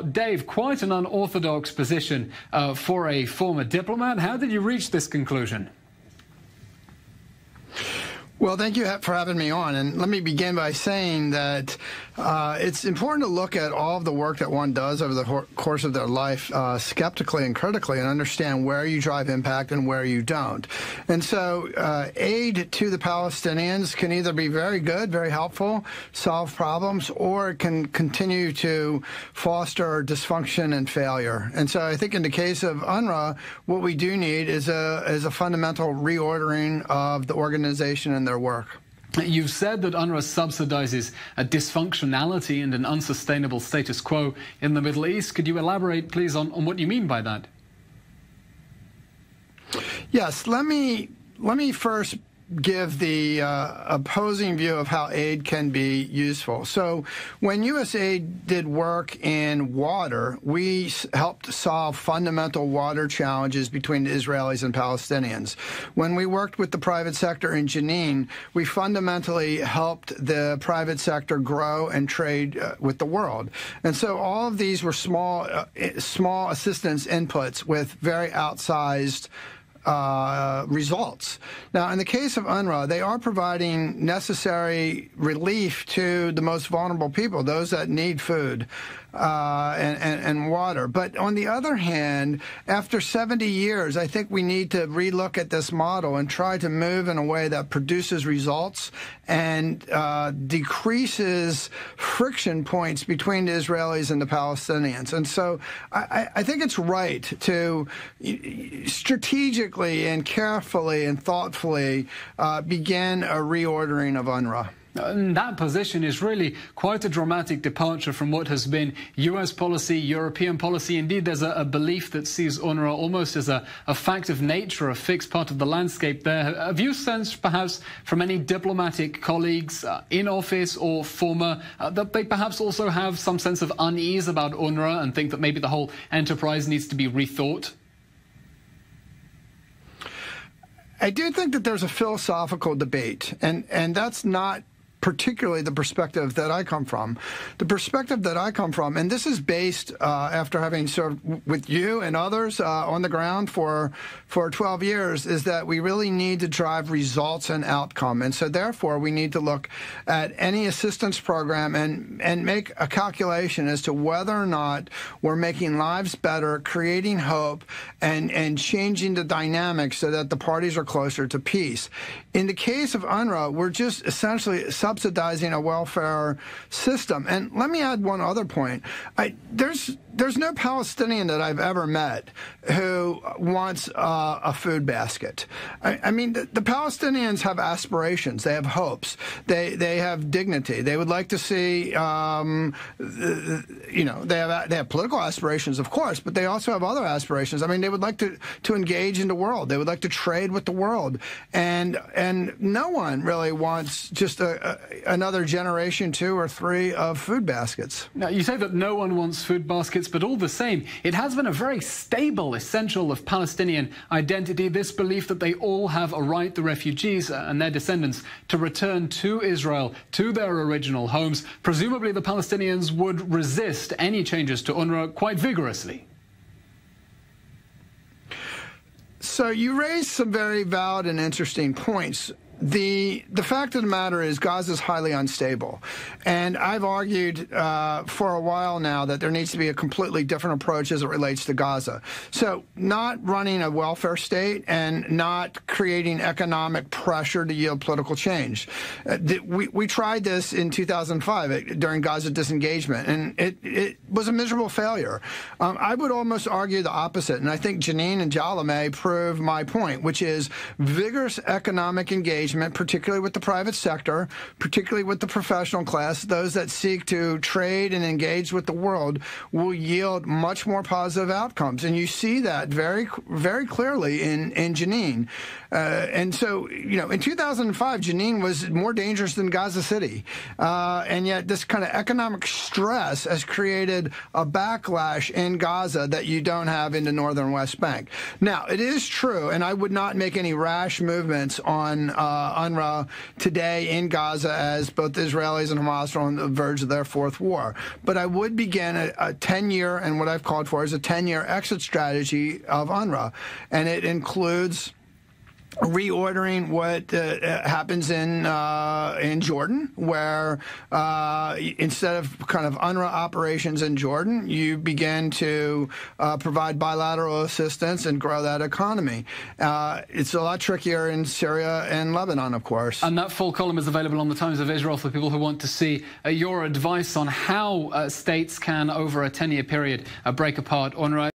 Dave, quite an unorthodox position for a former diplomat. How did you reach this conclusion? Well, thank you for having me on. And let me begin by saying that it's important to look at all of the work that one does over the course of their life skeptically and critically and understand where you drive impact and where you don't. And so aid to the Palestinians can either be very good, very helpful, solve problems, or it can continue to foster dysfunction and failure. And so I think in the case of UNRWA, what we do need is a fundamental reordering of the organization and their work. You've said that UNRWA subsidizes a dysfunctionality and an unsustainable status quo in the Middle East. Could you elaborate, please, on what you mean by that? Yes, let me first give the opposing view of how aid can be useful. So when USAID did work in water, we helped solve fundamental water challenges between the Israelis and Palestinians. When we worked with the private sector in Jenin, we fundamentally helped the private sector grow and trade with the world. And so all of these were small assistance inputs with very outsized results. Now, in the case of UNRWA, they are providing necessary relief to the most vulnerable people, those that need food and water. But on the other hand, after 70 years, I think we need to relook at this model and try to move in a way that produces results and decreases friction points between the Israelis and the Palestinians. And so I think it's right to strategically and carefully and thoughtfully begin a reordering of UNRWA. And that position is really quite a dramatic departure from what has been U.S. policy, European policy. Indeed, there's a belief that sees UNRWA almost as a fact of nature, a fixed part of the landscape there. Have you sensed, perhaps, from any diplomatic colleagues in office or former, that they perhaps also have some sense of unease about UNRWA and think that maybe the whole enterprise needs to be rethought? I do think that there's a philosophical debate, and that's not particularly the perspective that I come from. The perspective that I come from, and this is based after having served with you and others on the ground for 12 years, is that we really need to drive results and outcome. And so therefore, we need to look at any assistance program and make a calculation as to whether or not we're making lives better, creating hope, and changing the dynamics so that the parties are closer to peace. In the case of UNRWA, we're just essentially subsidizing a welfare system. And let me add one other point. There's no Palestinian that I've ever met who wants a food basket. I mean, the Palestinians have aspirations. They have hopes. They have dignity. They would like to see, they have political aspirations, of course, but they also have other aspirations. I mean, they would like to engage in the world. They would like to trade with the world. And no one really wants just another generation, 2 or 3 of food baskets. Now, you say that no one wants food baskets, but all the same, it has been a very stable essential of Palestinian identity, this belief that they all have a right, the refugees and their descendants, to return to Israel, to their original homes. Presumably, the Palestinians would resist any changes to UNRWA quite vigorously. So you raised some very valid and interesting points. The fact of the matter is Gaza is highly unstable. And I've argued for a while now that there needs to be a completely different approach as it relates to Gaza. So not running a welfare state and not creating economic pressure to yield political change. We tried this in 2005 during Gaza disengagement, and it was a miserable failure. I would almost argue the opposite, and I think Jenin and Jalomeh prove my point, which is vigorous economic engagement, particularly with the private sector, particularly with the professional class, those that seek to trade and engage with the world, will yield much more positive outcomes. And you see that very, very clearly in Jenin. And so, in 2005, Jenin was more dangerous than Gaza City. And yet this kind of economic stress has created a backlash in Gaza that you don't have in the northern West Bank. Now, it is true, and I would not make any rash movements on UNRWA today in Gaza, as both the Israelis and Hamas are on the verge of their fourth war. But I would begin a 10-year, and what I've called for is a 10-year exit strategy of UNRWA, and it includes reordering what happens in Jordan, where instead of kind of UNRWA operations in Jordan, you begin to provide bilateral assistance and grow that economy. It's a lot trickier in Syria and Lebanon, of course. And that full column is available on the Times of Israel for people who want to see your advice on how states can, over a 10-year period, break apart UNRWA.